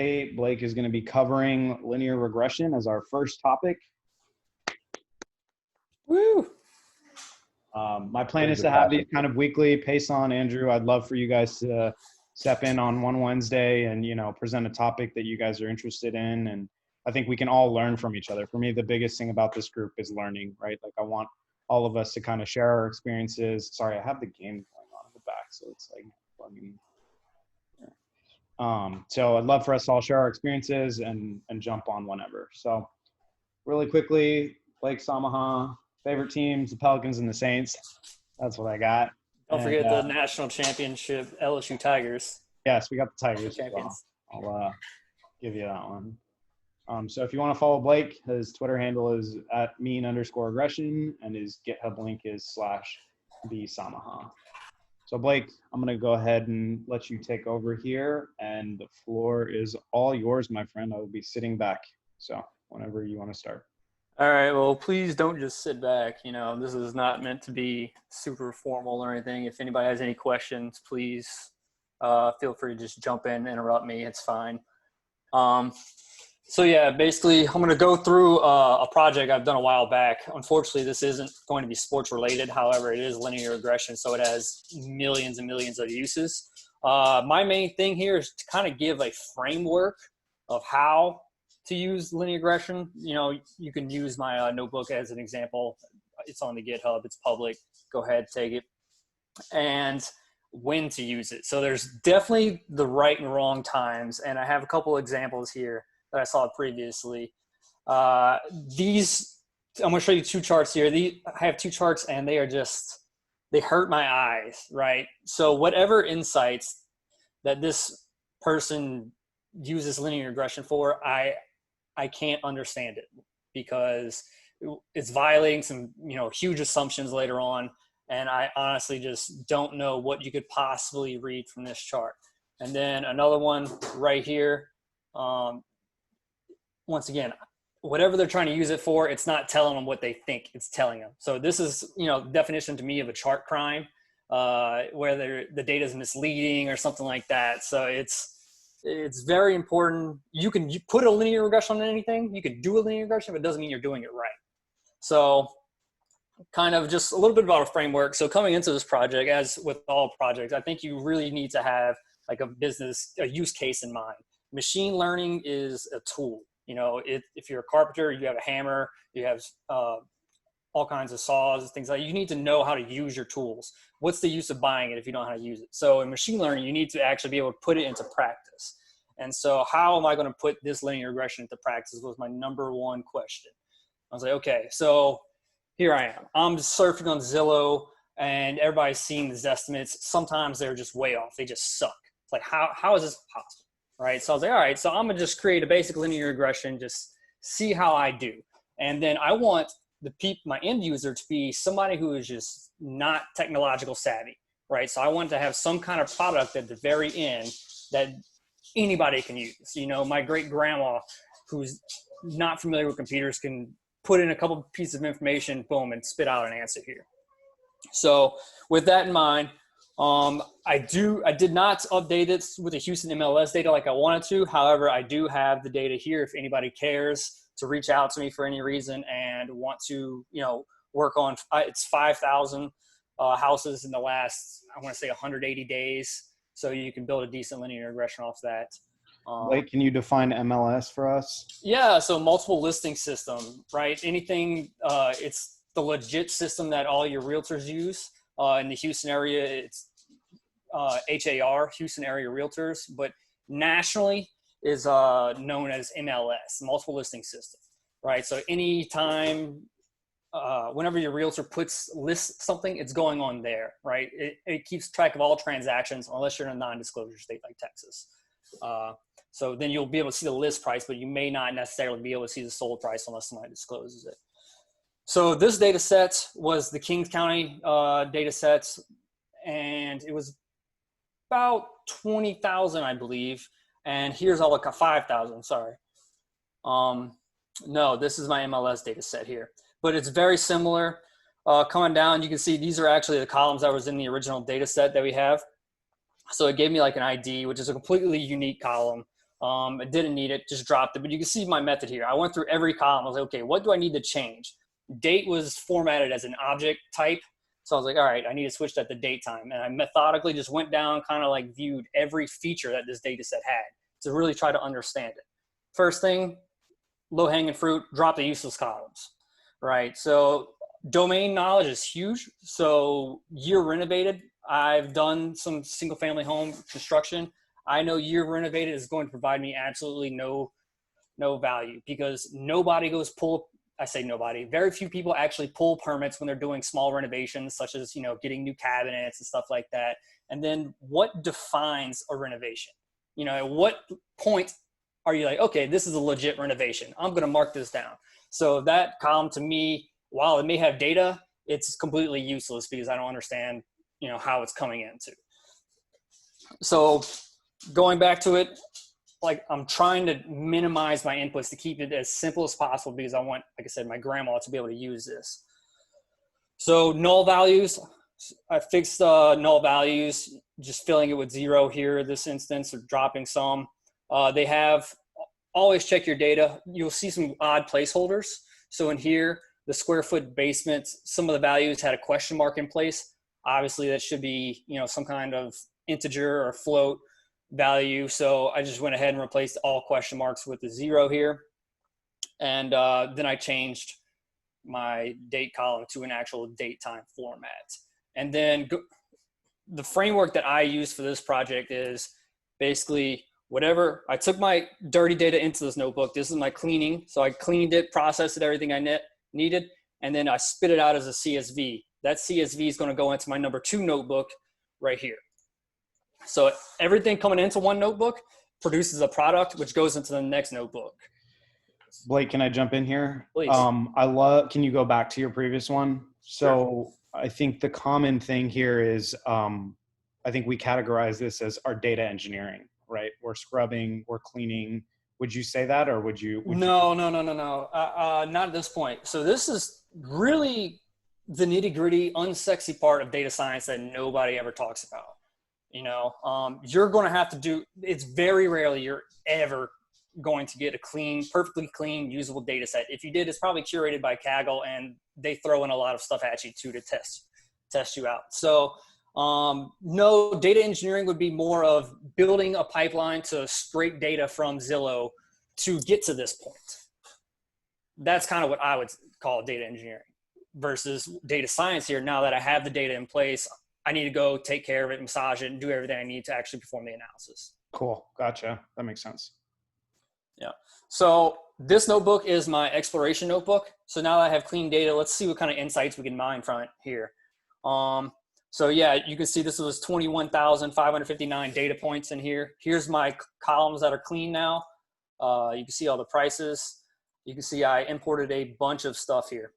Today, Blake is going to be covering linear regression as our first topic. Woo! My plan is to have these kind of weekly. Pace on, Andrew. I'd love for you guys to step in on one Wednesday and, present a topic that you guys are interested in. And I think we can all learn from each other. For me, the biggest thing about this group is learning, right? Like I want all of us to kind of share our experiences. Sorry, I have the game going on in the back, so it's like plugging. So I'd love for us to all share our experiences and jump on whenever. So really quickly, Blake, Samaha, favorite teams, the Pelicans and the Saints. That's what I got. Don't forget the national championship LSU Tigers. Yes, we got the Tigers. Champions. I'll give you that one. So if you want to follow Blake, his Twitter handle is @mean_regression and his GitHub link is /thesamaha. So Blake, I'm going to go ahead and let you take over here, and the floor is all yours, my friend. I will be sitting back. So whenever you want to start. All right. Well, please don't just sit back. This is not meant to be super formal or anything. If anybody has any questions, please feel free to just jump in, interrupt me. It's fine. So yeah, basically I'm going to go through a project I've done a while back. Unfortunately, this isn't going to be sports related. However, it is linear regression, so it has millions and millions of uses. My main thing here is to kind of give a framework of how to use linear regression. You can use my notebook as an example. It's on the GitHub. It's public. Go ahead, take it. And when to use it. So there's definitely the right and wrong times. And I have a couple examples here that I saw previously. I'm going to show you two charts here. I have two charts and they hurt my eyes, right? So whatever insights that this person uses linear regression for, I can't understand it because it's violating some, huge assumptions later on. And I honestly just don't know what you could possibly read from this chart. And then another one right here. Once again, whatever they're trying to use it for, it's not telling them what they think it's telling them. So this is, definition to me of a chart crime, where the data is misleading or something like that. So it's very important. You put a linear regression on anything. You can do a linear regression, but it doesn't mean you're doing it right. So kind of just a little bit about a framework. So coming into this project, as with all projects, I think you really need to have like a use case in mind. Machine learning is a tool. If you're a carpenter, you have a hammer, you have all kinds of saws, things like that. You need to know how to use your tools. What's the use of buying it if you don't know how to use it? So in machine learning, you need to actually be able to put it into practice. And so how am I going to put this linear regression into practice was my number one question. I was like, okay, so here I am. I'm just surfing on Zillow and everybody's seeing these estimates. Sometimes they're just way off. They just suck. It's like, how is this possible? Right. So I was like, all right, so I'm going to just create a basic linear regression, just see how I do. And then I want my end user to be somebody who is just not technological savvy. Right. So I want to have some kind of product at the very end that anybody can use. My great grandma who's not familiar with computers can put in a couple pieces of information, boom, and spit out an answer here. So with that in mind, I did not update it with the Houston MLS data like I wanted to. However, I do have the data here if anybody cares to reach out to me for any reason and want to, work on, it's 5,000 houses in the last, I want to say 180 days. So you can build a decent linear regression off that. Blake, can you define MLS for us? Yeah. So multiple listing system, right? Anything, it's the legit system that all your realtors use. In the Houston area, it's HAR, Houston Area Realtors, but nationally is known as MLS, Multiple Listing System, right? So anytime, whenever your realtor lists something, it's going on there, right? It keeps track of all transactions unless you're in a non-disclosure state like Texas. So then you'll be able to see the list price, but you may not necessarily be able to see the sold price unless somebody discloses it. So this data set was the Kings County data sets, and it was about 20,000, I believe. And here's all the 5,000, sorry. No, this is my MLS data set here, but it's very similar. Coming down, you can see these are actually the columns that was in the original data set that we have. So it gave me like an ID, which is a completely unique column. I didn't need it, just dropped it. But you can see my method here. I went through every column. I was like, okay, what do I need to change? Date was formatted as an object type. So I was like, all right, I need to switch that to date time. And I methodically just went down, kind of like viewed every feature that this data set had to really try to understand it. First thing, low hanging fruit, drop the useless columns, right? So domain knowledge is huge. So year renovated, I've done some single family home construction. I know year renovated is going to provide me absolutely no value, because nobody goes pull. I say nobody. Very few people actually pull permits when they're doing small renovations, such as, you know, getting new cabinets and stuff like that. And then what defines a renovation? You know, at what point are you like, okay, this is a legit renovation, I'm going to mark this down? So that column to me, while it may have data, it's completely useless because I don't understand, you know, how it's coming into. So going back to it, like, I'm trying to minimize my inputs to keep it as simple as possible, because I want, like I said, my grandma to be able to use this. So null values, I fixed null values, just filling it with 0 here, this instance, or dropping some. They have, always check your data. You'll see some odd placeholders. So in here, the square foot basement, some of the values had a question mark in place. Obviously that should be, you know, some kind of integer or float value. So I just went ahead and replaced all question marks with the 0 here. And then I changed my date column to an actual date time format. And then the framework that I use for this project is basically whatever. I took my dirty data into this notebook. This is my cleaning. So I cleaned it, processed it, everything I needed, and then I spit it out as a CSV. That CSV is going to go into my number 2 notebook right here. So everything coming into one notebook produces a product, which goes into the next notebook. Blake, can I jump in here? Please. Can you go back to your previous one? So sure. I think the common thing here is, I think we categorize this as our data engineering, right? We're scrubbing, we're cleaning. Would you say that, or would you? No. Not at this point. So this is really the nitty gritty, unsexy part of data science that nobody ever talks about. You know, you're going to have to do, it's very rarely you're ever going to get a clean, perfectly clean, usable data set. If you did, it's probably curated by Kaggle, and they throw in a lot of stuff at you too to test you out. So no, data engineering would be more of building a pipeline to scrape data from Zillow to get to this point. That's kind of what I would call data engineering versus data science here. Now that I have the data in place, I need to go take care of it, massage it, and do everything I need to actually perform the analysis. Cool. Gotcha. That makes sense. Yeah. So this notebook is my exploration notebook. So now that I have clean data, let's see what kind of insights we can mine from it here. So yeah, you can see this was 21,559 data points in here. Here's my columns that are clean now. You can see all the prices. You can see I imported a bunch of stuff here.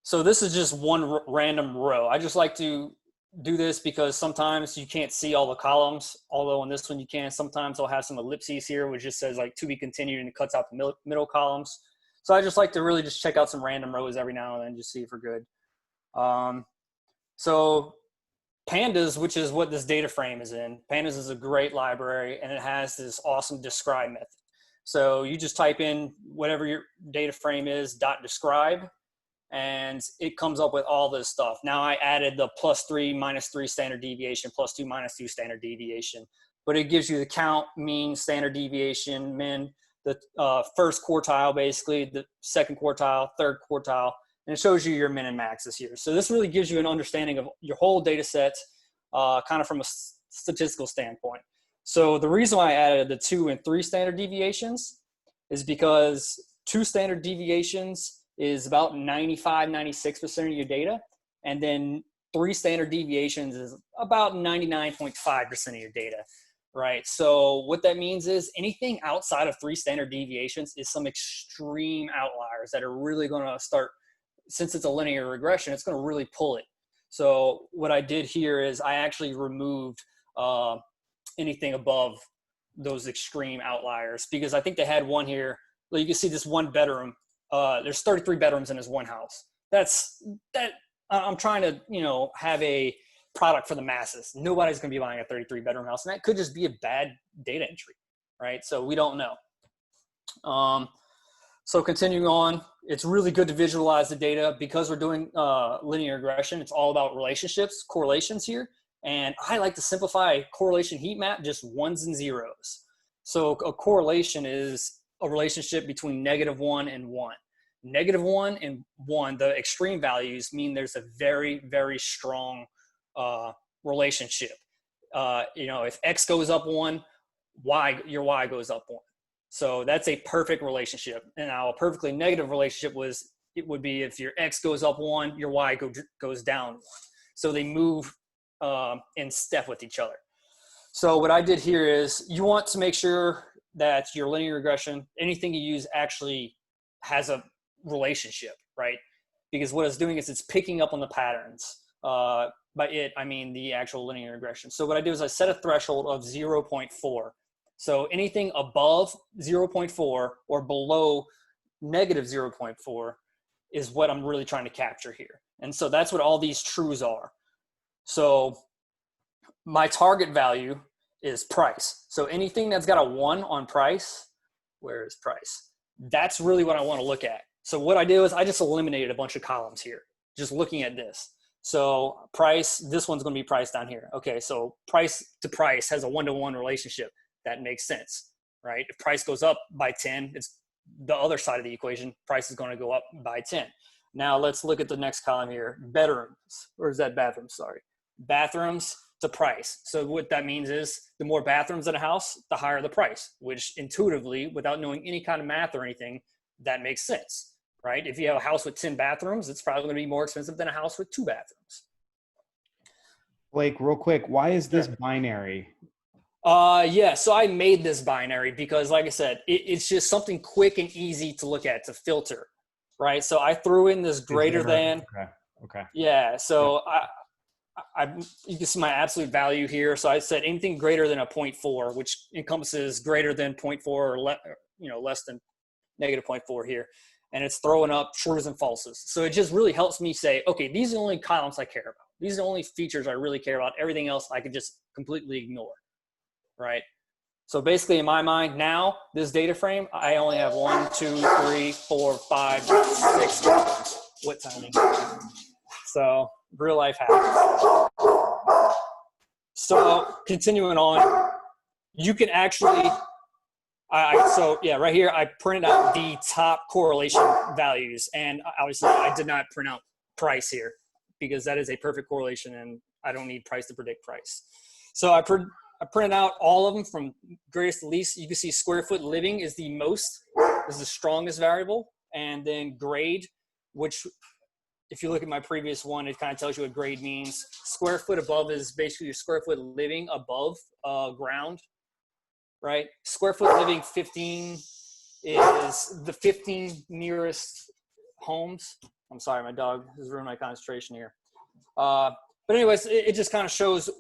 So this is just one random row. I just like to do this because sometimes you can't see all the columns, although on this one you can. Sometimes I'll have some ellipses here, which just says like to be continued, and it cuts out the middle columns. So I just like to really just check out some random rows every now and then, just see if we're good. So Pandas, which is what this data frame is in, Pandas is a great library, and it has this awesome describe method. So you just type in whatever your data frame is, .describe, and it comes up with all this stuff. Now I added the +3, -3 standard deviation, +2, -2 standard deviation, but it gives you the count, mean, standard deviation, min, the first quartile, basically, the second quartile, third quartile, and it shows you your min and maxes here. So this really gives you an understanding of your whole data set, kind of from a statistical standpoint. So the reason why I added the 2 and 3 standard deviations is because 2 standard deviations is about 95, 96% of your data. And then 3 standard deviations is about 99.5% of your data, right? So what that means is anything outside of 3 standard deviations is some extreme outliers that are really going to start, since it's a linear regression, it's going to really pull it. So what I did here is I actually removed anything above those extreme outliers, because I think they had one here. Well, you can see this one bedroom. There's 33 bedrooms in this one house. I'm trying to, have a product for the masses. Nobody's going to be buying a 33 bedroom house, and that could just be a bad data entry, right? So we don't know. So continuing on, it's really good to visualize the data because we're doing linear regression. It's all about relationships, correlations here. And I like to simplify correlation heat map, just ones and zeros. So a correlation is a relationship between -1 and 1. -1 and 1, the extreme values mean there's a very, very strong relationship. If X goes up 1, your Y goes up 1. So that's a perfect relationship. And now a perfectly negative relationship would be if your X goes up 1, your Y goes down 1. So they move in step with each other. So what I did here is you want to make sure that your linear regression, anything you use actually has a relationship, right? Because what it's doing is it's picking up on the patterns. By it, I mean the actual linear regression. So what I do is I set a threshold of 0.4. So anything above 0.4 or below -0.4 is what I'm really trying to capture here. And so that's what all these trues are. So my target value is price. So anything that's got a 1 on price, where is price? That's really what I want to look at. So what I do is I just eliminated a bunch of columns here, just looking at this. So price, this one's going to be price down here. Okay, so price to price has a 1-to-1 relationship. That makes sense, right? If price goes up by 10, it's the other side of the equation. Price is going to go up by 10. Now let's look at the next column here. Bedrooms, or is that bathrooms? Sorry. Bathrooms to price. So what that means is the more bathrooms in a house, the higher the price, which intuitively, without knowing any kind of math or anything, that makes sense, right? If you have a house with 10 bathrooms, it's probably going to be more expensive than a house with 2 bathrooms. Blake, real quick, why is this binary? Yeah, so I made this binary because, like I said, it's just something quick and easy to look at, to filter, right? So I threw in this greater than. Okay. Yeah, so you can see my absolute value here. So I said anything greater than a 0.4, which encompasses greater than 0.4 or less than -0.4 here. And it's throwing up trues and falses. So it just really helps me say, okay, these are the only columns I care about. These are the only features I really care about. Everything else I could just completely ignore. Right? So basically in my mind now, this data frame, I only have 1, 2, 3, 4, 5, 6 columns. What timing? So real life happens. So continuing on, you can actually, right here, I printed out the top correlation values. And obviously I did not print out price here because that is a perfect correlation and I don't need price to predict price. So I printed out all of them from greatest to least. You can see square foot living is the strongest variable. And then grade, which if you look at my previous one, it kind of tells you what grade means. Square foot above is basically your square foot living above ground, right? Square foot living 15 is the 15 nearest homes. I'm sorry, my dog has ruined my concentration here. But anyways, it just kind of shows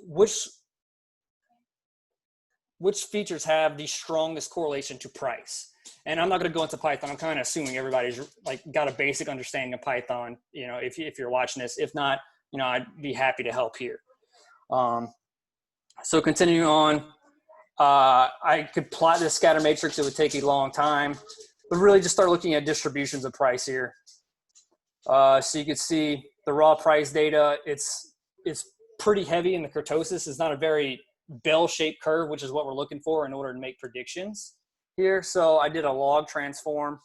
which features have the strongest correlation to price. And I'm not going to go into Python. I'm kind of assuming everybody's got a basic understanding of Python, if you're watching this. If not, I'd be happy to help here. So continuing on, I could plot this scatter matrix. It would take a long time, but really just start looking at distributions of price here. So you can see the raw price data. It's pretty heavy in the kurtosis. It's not a very bell-shaped curve, which is what we're looking for in order to make predictions here. So I did a log transform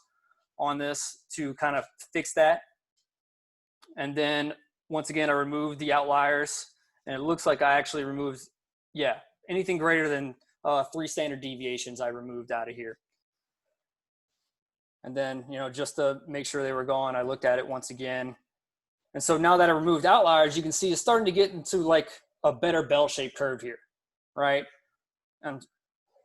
on this to kind of fix that. And then once again, I removed the outliers, and it looks like I actually removed, anything greater than 3 standard deviations I removed out of here. And then, just to make sure they were gone, I looked at it once again. And so now that I removed outliers, you can see it's starting to get into like a better bell-shaped curve here, right? And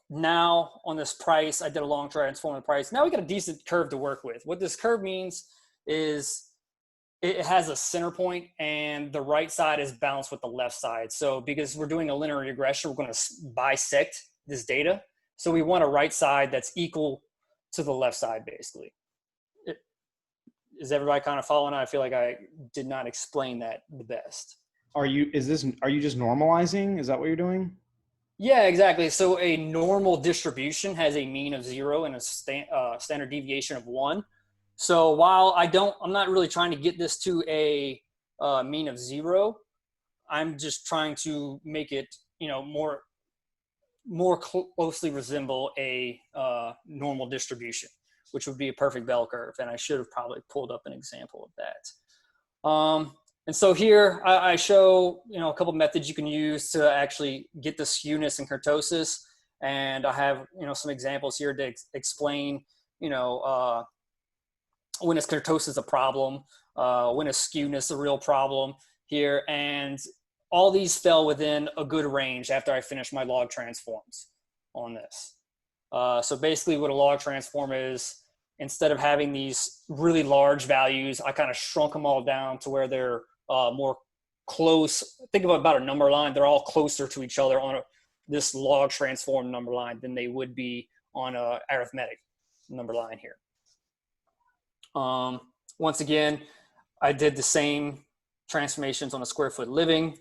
now on this price, I did a long transform of the price. Now we got a decent curve to work with. What this curve means is it has a center point and the right side is balanced with the left side. So because we're doing a linear regression, we're going to bisect this data. So we want a right side that's equal to the left side, basically. Is everybody kind of following? I feel like I did not explain that the best. are you just normalizing? Is that what you're doing? Yeah, exactly. So a normal distribution has a mean of 0 and a standard deviation of 1. So while I'm not really trying to get this to a mean of 0. I'm just trying to make it, more closely resemble a normal distribution, which would be a perfect bell curve. And I should have probably pulled up an example of that. And so here I show, a couple of methods you can use to actually get the skewness and kurtosis. And I have, some examples here to explain, when is kurtosis a problem, when is skewness a real problem here. And all these fell within a good range after I finished my log transforms on this. So basically what a log transform is, instead of having these really large values, I kind of shrunk them all down to where they're more close. Think about a number line. They're all closer to each other on this log transform number line than they would be on a arithmetic number line here. Once again, I did the same transformations on a square foot living.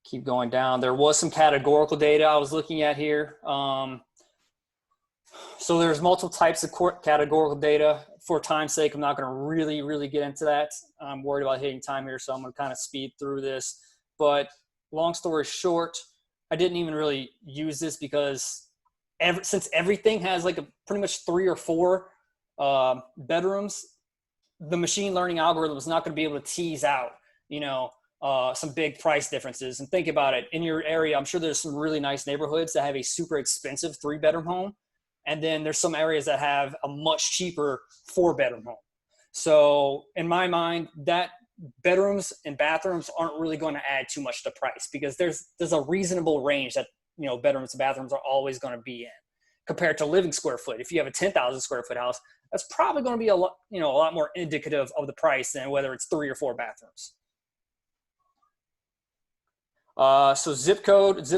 Keep going down. There was some categorical data I was looking at here. So there's multiple types of categorical data. For time's sake, I'm not going to really get into that. I'm worried about hitting time here, so I'm going to kind of speed through this. But long story short, I didn't even really use this because since everything has like pretty much 3 or 4 bedrooms, the machine learning algorithm is not going to be able to tease out, some big price differences. And think about it, in your area, I'm sure there's some really nice neighborhoods that have a super expensive 3-bedroom home. And then there's some areas that have a much cheaper 4-bedroom home. So in my mind, that bedrooms and bathrooms aren't really going to add too much to price, because there's a reasonable range that, bedrooms and bathrooms are always going to be in compared to living square foot. If you have a 10,000 square foot house, that's probably going to be a lot more indicative of the price than whether it's 3 or 4 bathrooms. So zip code is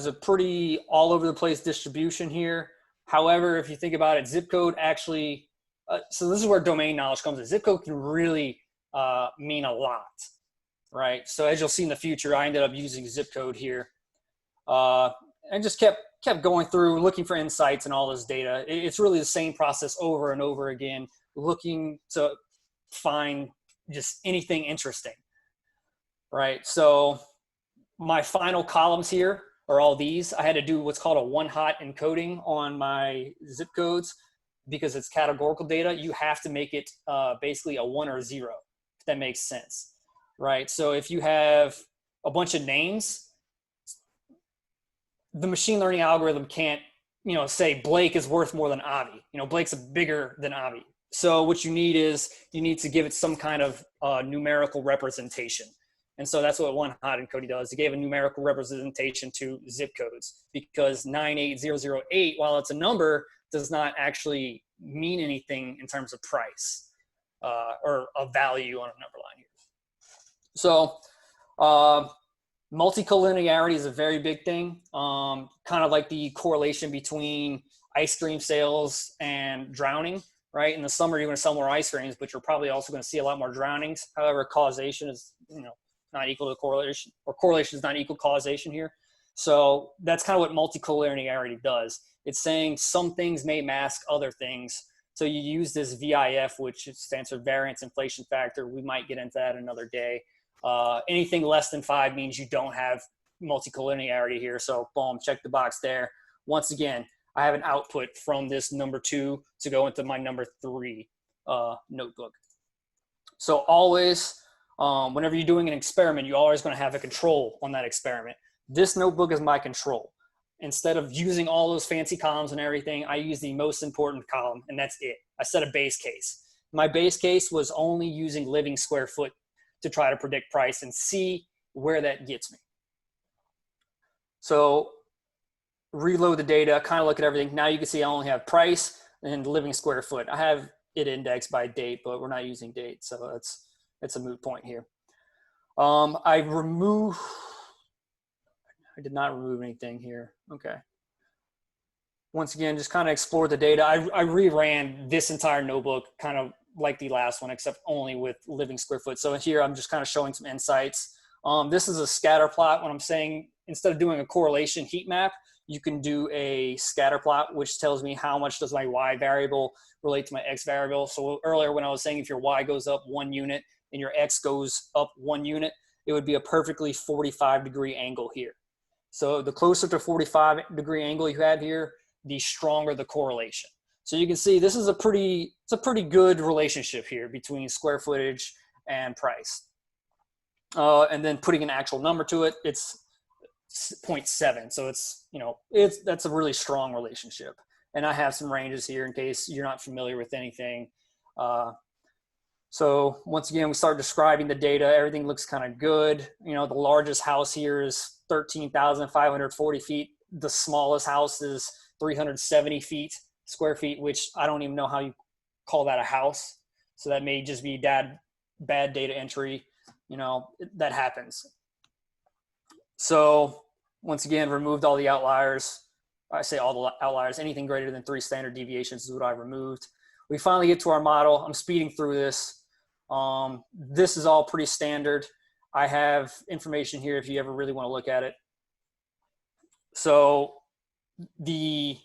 a pretty all over the place distribution here. However, if you think about it, zip code actually, so this is where domain knowledge comes in. Zip code can really mean a lot, right? So as you'll see in the future, I ended up using zip code here, and just kept going through looking for insights and all this data. It's really the same process over and over again, looking to find just anything interesting. Right, so my final columns here are all these. I had to do what's called a one-hot encoding on my zip codes because it's categorical data. You have to make it basically a 1 or 0, if that makes sense, right? So if you have a bunch of names, the machine learning algorithm can't, say Blake is worth more than Avi. Blake's bigger than Avi. So what you need to give it some kind of numerical representation. And so that's what one-hot encoding does. It gave a numerical representation to zip codes, because 98008, while it's a number, does not actually mean anything in terms of price or a value on a number line here. So multicollinearity is a very big thing, kind of like the correlation between ice cream sales and drowning, right? In the summer, you're going to sell more ice creams, but you're probably also going to see a lot more drownings. However, causation is, not equal to correlation, or correlation is not equal causation here. So that's kind of what multicollinearity does. It's saying some things may mask other things. So you use this VIF, which stands for variance inflation factor. We might get into that another day. Anything less than 5 means you don't have multicollinearity here. So boom, check the box there. Once again, I have an output from this number 2 to go into my number 3 notebook. So always, whenever you're doing an experiment, you're always going to have a control on that experiment. This notebook is my control. Instead of using all those fancy columns and everything, I use the most important column, and that's it. I set a base case. My base case was only using living square foot to try to predict price and see where that gets me. So reload the data, kind of look at everything. Now you can see I only have price and living square foot. I have it indexed by date, but we're not using date, so it's a moot point here. I did not remove anything here. Okay. Once again, just kind of explore the data. I reran this entire notebook kind of like the last one, except only with living square foot. So here I'm just kind of showing some insights. This is a scatter plot. When I'm saying, instead of doing a correlation heat map, you can do a scatter plot, which tells me how much does my Y variable relate to my X variable. So earlier when I was saying if your Y goes up 1 unit and your X goes up 1 unit, it would be a perfectly 45-degree angle here. So the closer to 45-degree angle you have here, the stronger the correlation. So you can see this is it's a pretty good relationship here between square footage and price. And then putting an actual number to it, it's 0.7. So that's a really strong relationship. And I have some ranges here in case you're not familiar with anything. So once again, we start describing the data. Everything looks kind of good. The largest house here is 13,540 feet. The smallest house is 370 square feet, which I don't even know how you call that a house. So that may just be bad data entry. That happens. So once again, removed all the outliers. I say all the outliers, anything greater than 3 standard deviations is what I removed. We finally get to our model. I'm speeding through this. This is all pretty standard. I have information here if you ever really want to look at it. So the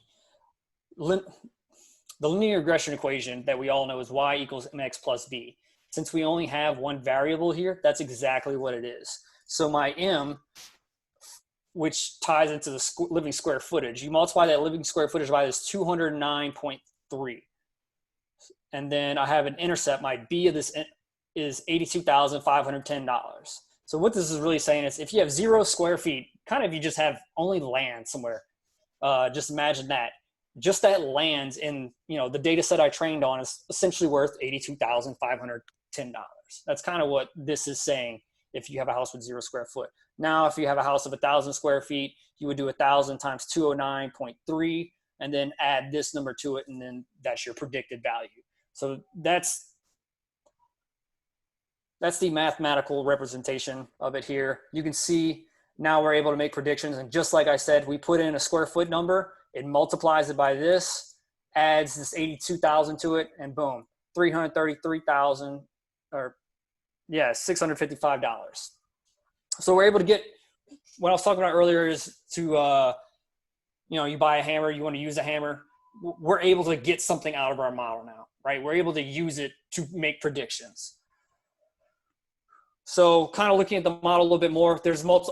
linear regression equation that we all know is y equals mx plus b. Since we only have one variable here, that's exactly what it is. So my m, which ties into the living square footage, you multiply that living square footage by this 209.3. And then I have an intercept. My b of this is $82,510. So what this is really saying is if you have 0 square feet, kind of you just have only land somewhere. Just imagine that. Just that land in the data set I trained on is essentially worth $82,510. That's kind of what this is saying if you have a house with 0 square foot. Now, if you have a house of 1,000 square feet, you would do 1,000 times 209.3 and then add this number to it, and then that's your predicted value. So that's the mathematical representation of it here. You can see now we're able to make predictions. And just like I said, we put in a square foot number, it multiplies it by this, adds this 82,000 to it, and boom, $333,000 or $655. So we're able to get, what I was talking about earlier is to, you buy a hammer, you want to use a hammer. We're able to get something out of our model now, right? We're able to use it to make predictions. So kind of looking at the model a little bit more,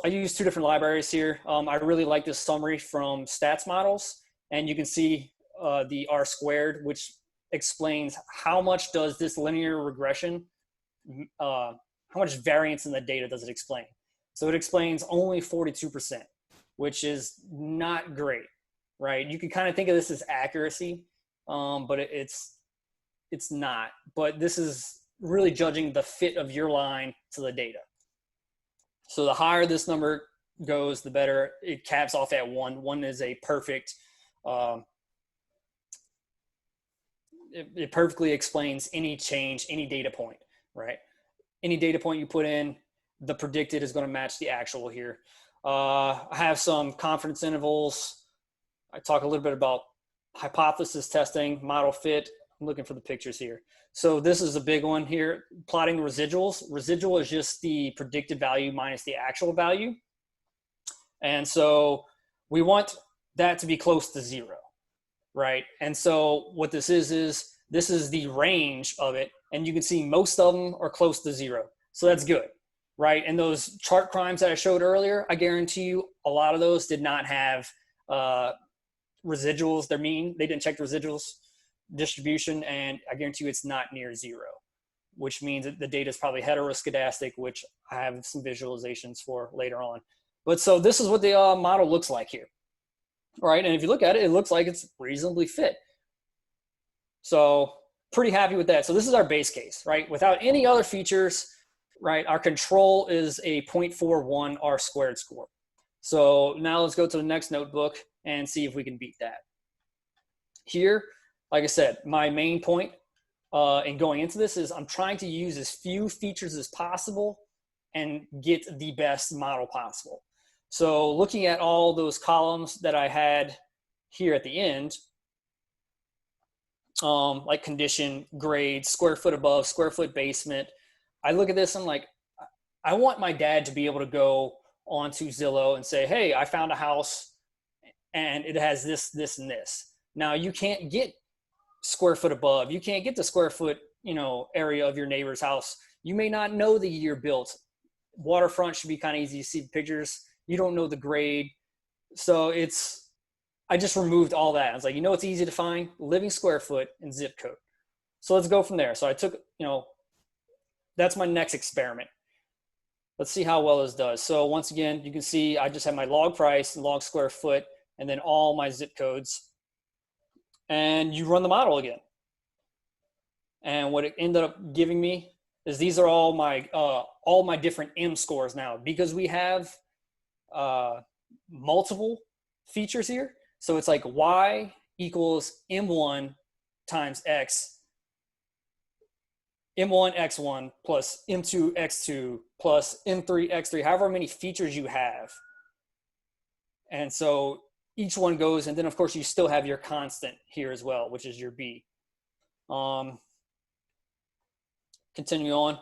I use 2 different libraries here. I really like this summary from Stats Models, and you can see the R squared, which explains how much does this linear regression, how much variance in the data does it explain? So it explains only 42%, which is not great, right? You can kind of think of this as accuracy, but it's not. But this is really judging the fit of your line to the data. So the higher this number goes, the better. It caps off at 1. 1 is a perfect, it perfectly explains any change, any data point, right? Any data point you put in, the predicted is going to match the actual here. I have some confidence intervals. I talk a little bit about hypothesis testing, model fit. I'm looking for the pictures here. So this is a big one here, plotting residuals. Residual is just the predicted value minus the actual value. And so we want that to be close to 0, right? And so what this is this is the range of it. And you can see most of them are close to 0. So that's good, right? And those chart crimes that I showed earlier, I guarantee you a lot of those did not have residuals. They're mean. They didn't check the residuals distribution, and I guarantee you it's not near 0, which means that the data is probably heteroscedastic, which I have some visualizations for later on. But so this is what the model looks like here, right? And if you look at it, it looks like it's reasonably fit. So pretty happy with that. So this is our base case, right? Without any other features, right? Our control is a 0.41 R squared score. So now let's go to the next notebook and see if we can beat that. Here, like I said, my main point in going into this is I'm trying to use as few features as possible and get the best model possible. So looking at all those columns that I had here at the end, like condition, grade, square foot above, square foot basement. I look at this, I'm like, I want my dad to be able to go onto Zillow and say, hey, I found a house and it has this, this, and this. Now you can't get square foot above. You can't get the square foot, area of your neighbor's house. You may not know the year built. Waterfront should be kind of easy to see the pictures. You don't know the grade. So I just removed all that. I was like, it's easy to find? Living square foot and zip code. So let's go from there. So I took, that's my next experiment. Let's see how well this does. So once again, you can see I just have my log price and log square foot and then all my zip codes. And you run the model again. And what it ended up giving me is these are all my different M scores now, because we have multiple features here. So it's like Y equals M1 times X, M1 X1 plus M2 X2 plus M3 X3, however many features you have. And so each one goes, and then of course you still have your constant here as well, which is your B. Continue on.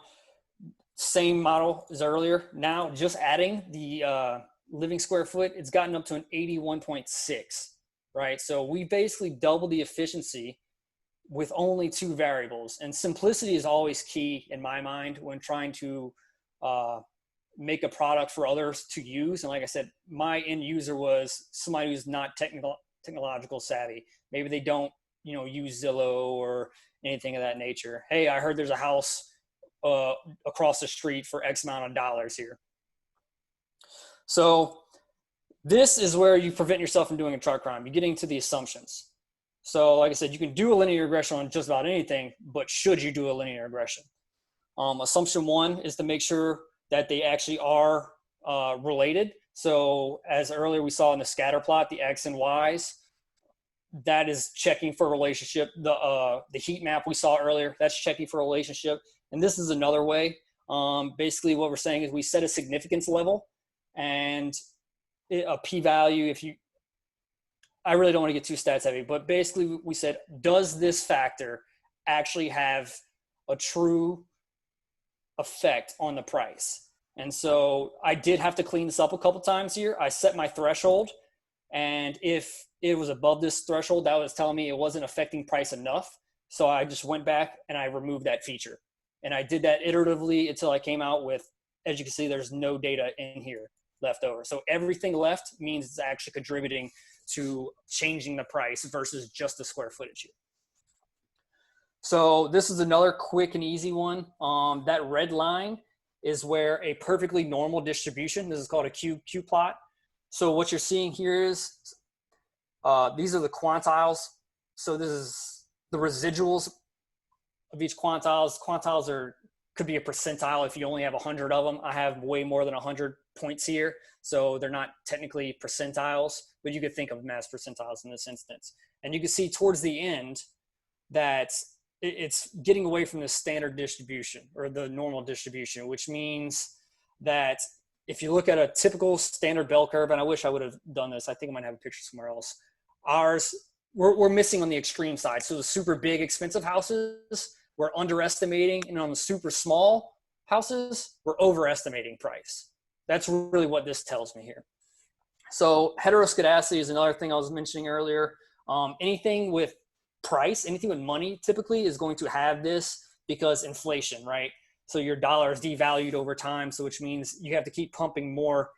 Same model as earlier. Now just adding the living square foot, it's gotten up to an 81.6, right? So we basically doubled the efficiency with only 2 variables. And simplicity is always key in my mind when trying to make a product for others to use. And like I said, my end user was somebody who's not technological savvy. Maybe they don't, use Zillow or anything of that nature. Hey, I heard there's a house across the street for X amount of dollars here. So this is where you prevent yourself from doing a chart crime. You're getting to the assumptions. So like I said, you can do a linear regression on just about anything, but should you do a linear regression? Assumption 1 is to make sure that they actually are related. So as earlier we saw in the scatter plot, the X and Y's, that is checking for a relationship. The heat map we saw earlier, that's checking for a relationship. And this is another way. Basically what we're saying is we set a significance level and a p-value. I really don't want to get too stats heavy, but basically we said, does this factor actually have a true effect on the price? And so I did have to clean this up a couple times here. I set my threshold, and if it was above this threshold, that was telling me it wasn't affecting price enough. So I just went back and I removed that feature. And I did that iteratively until I came out with, as you can see, there's no data in here left over. So everything left means it's actually contributing to changing the price versus just the square footage here. So this is another quick and easy one. That red line is where a perfectly normal distribution, this is called a Q plot. So what you're seeing here is, these are the quantiles. So this is the residuals of each quantiles. Quantiles could be a percentile if you only have 100 of them. I have way more than 100 points here, so they're not technically percentiles, but you could think of them as percentiles in this instance. And you can see towards the end that it's getting away from the standard distribution or the normal distribution, which means that if you look at a typical standard bell curve, and I wish I would have done this, I think I might have a picture somewhere else. Ours, we're missing on the extreme side. So the super big expensive houses, we're underestimating, and on the super small houses, we're overestimating price. That's really what this tells me here. So heteroscedasticity is another thing I was mentioning earlier. Anything with price, anything with money typically is going to have this because inflation, right? So your dollar is devalued over time, so which means you have to keep pumping more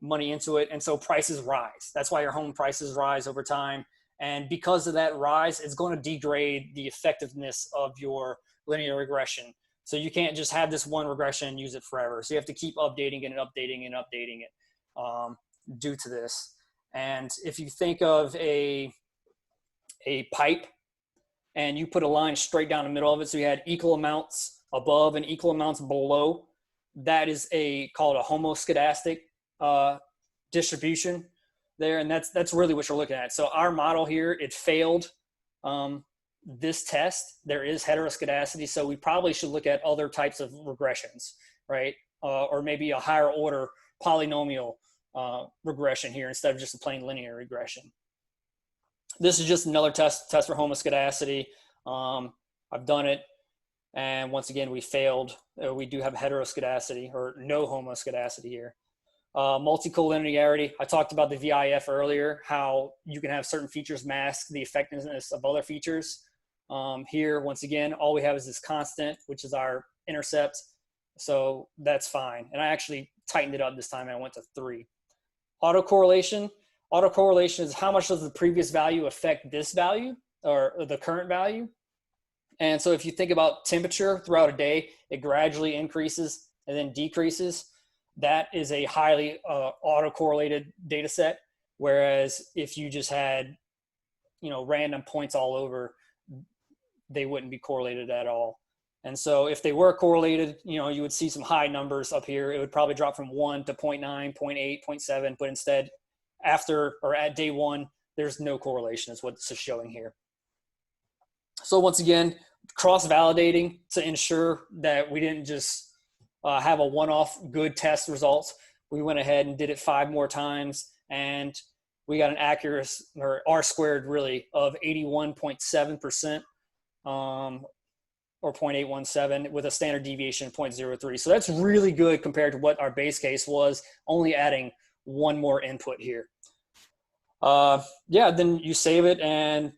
money into it, and so prices rise. That's why your home prices rise over time. And because of that rise, it's going to degrade the effectiveness of your linear regression. So you can't just have this one regression and use it forever. So you have to keep updating it and updating and updating it due to this. And if you think of a pipe and you put a line straight down the middle of it, so you had equal amounts above and equal amounts below, that is called a homoscedastic distribution there, and that's really what you're looking at. So our model here, it failed this test. There is heteroscedasticity, so we probably should look at other types of regressions, right? Or maybe a higher order polynomial regression here instead of just a plain linear regression. This is just another test for homoscedasticity. I've done it, and once again, we failed. We do have heteroscedasticity, or no homoscedasticity here. Multicollinearity. I talked about the VIF earlier, how you can have certain features mask the effectiveness of other features. Here, once again, all we have is this constant, which is our intercept. So that's fine. And I actually tightened it up this time, and I went to 3. Autocorrelation. Autocorrelation is how much does the previous value affect this value, or the current value. And so if you think about temperature throughout a day, it gradually increases and then decreases. That is a highly autocorrelated data set. Whereas if you just had, random points all over, they wouldn't be correlated at all. And so if they were correlated, you would see some high numbers up here. It would probably drop from 1 to 0.9, 0.8, 0.7, but instead after or at day 1, there's no correlation is what this is showing here. So once again, cross-validating to ensure that we didn't just have a one-off good test results. We went ahead and did it 5 more times, and we got an accuracy, or R-squared really, of 81.7%, or 0.817, with a standard deviation of 0.03. So that's really good compared to what our base case was, only adding 1 more input here. Then you save it and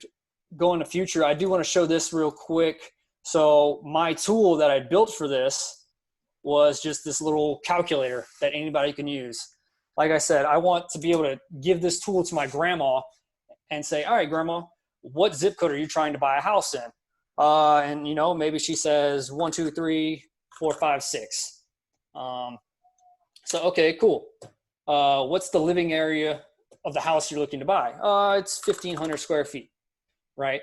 go in the future. I do want to show this real quick. So my tool that I built for this was just this little calculator that anybody can use. Like I said, I want to be able to give this tool to my grandma and say, all right, grandma, what zip code are you trying to buy a house in? And maybe she says 1, 2, 3, 4, 5, 6. So, okay, cool. What's the living area of the house you're looking to buy? It's 1,500 square feet, right?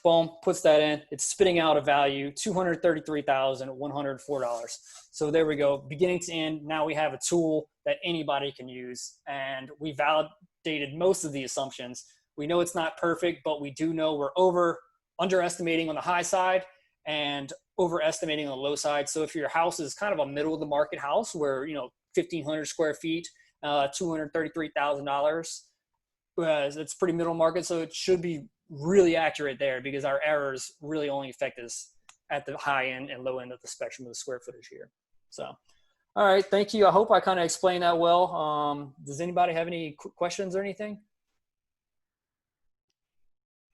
Boom, puts that in. It's spitting out a value, $233,104. So there we go, beginning to end. Now we have a tool that anybody can use, and we validated most of the assumptions. We know it's not perfect, but we do know we're underestimating on the high side and overestimating on the low side. So if your house is kind of a middle of the market house where, 1,500 square feet, $233,000, it's pretty middle market. So it should be really accurate there, because our errors really only affect us at the high end and low end of the spectrum of the square footage here. So, all right, thank you. I hope I kind of explained that well. Does anybody have any questions or anything?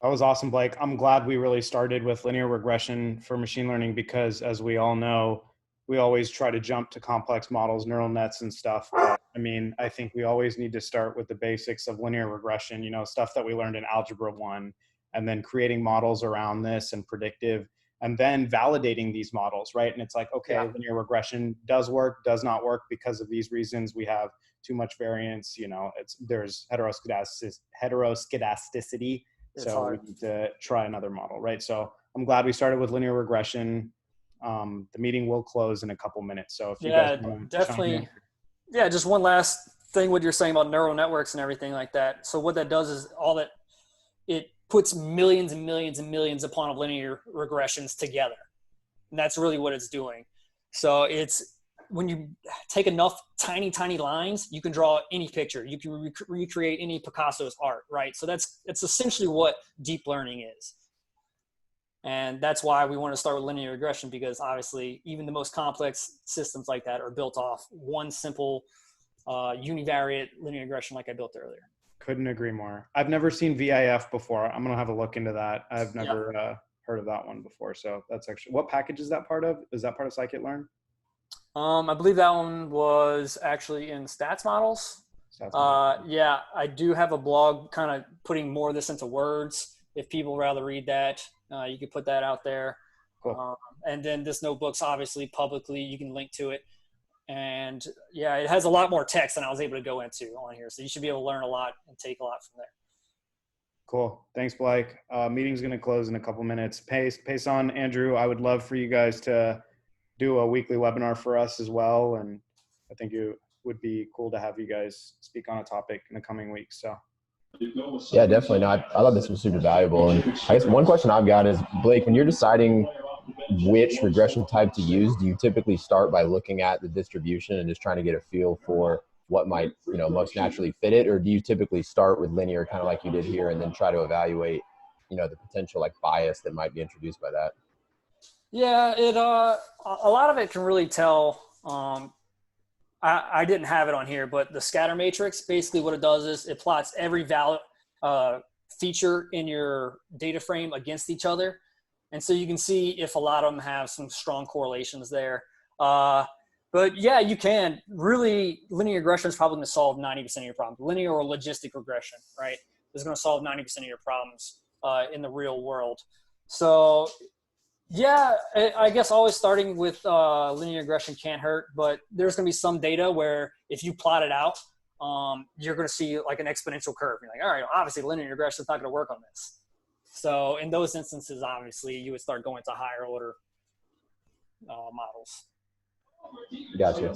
That was awesome, Blake. I'm glad we really started with linear regression for machine learning, because as we all know, we always try to jump to complex models, neural nets and stuff. But I think we always need to start with the basics of linear regression, stuff that we learned in Algebra 1, and then creating models around this and predictive, and then validating these models, right? And it's like, okay, linear regression does work, does not work because of these reasons. We have too much variance, there's heteroscedasticity. So we need to try another model, right? So I'm glad we started with linear regression. The meeting will close in a couple minutes. So if you guys want to definitely. Just one last thing, what you're saying about neural networks and everything like that. So what that does is it puts millions and millions and millions upon linear regressions together. And that's really what it's doing. So it's, when you take enough tiny, tiny lines, you can draw any picture. You can recreate any Picasso's art, right? So it's essentially what deep learning is. And that's why we want to start with linear regression, because obviously even the most complex systems like that are built off one simple univariate linear regression like I built earlier. Couldn't agree more. I've never seen VIF before. I'm going to have a look into that. I've never heard of that one before. So that's actually, what package is that part of? Is that part of scikit-learn? I believe that one was actually in stats models. I do have a blog kind of putting more of this into words. If people rather read that, you could put that out there. Cool. And then this notebook's obviously publicly, you can link to it. And it has a lot more text than I was able to go into on here. So you should be able to learn a lot and take a lot from there. Cool. Thanks, Blake. Meeting's going to close in a couple minutes. Pace on, Andrew. I would love for you guys to do a weekly webinar for us as well. And I think it would be cool to have you guys speak on a topic in the coming weeks. So. Yeah, definitely. No, I thought this was super valuable. And I guess one question I've got is, Blake, when you're deciding which regression type to use, do you typically start by looking at the distribution and just trying to get a feel for what might, most naturally fit it? Or do you typically start with linear kind of like you did here and then try to evaluate, the potential like bias that might be introduced by that? Yeah, a lot of it can really tell. I didn't have it on here, but the scatter matrix, basically what it does is it plots every valid feature in your data frame against each other. And so you can see if a lot of them have some strong correlations there. But yeah, you can. Really, linear regression is probably going to solve 90% of your problems. Linear or logistic regression, right, is going to solve 90% of your problems in the real world. So yeah, I guess always starting with linear regression can't hurt, but there's going to be some data where if you plot it out, you're going to see like an exponential curve. You're like, all right, obviously linear regression is not going to work on this. So in those instances, obviously, you would start going to higher order models. Gotcha.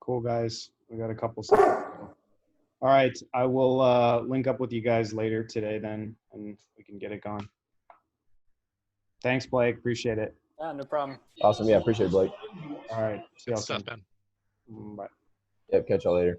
Cool, guys. We got a couple seconds. All right. I will link up with you guys later today then, and we can get it going. Thanks, Blake. Appreciate it. Yeah, no problem. Awesome. Yeah, appreciate it, Blake. All right. See y'all Good stuff, soon. man. Bye. Yep, catch y'all later.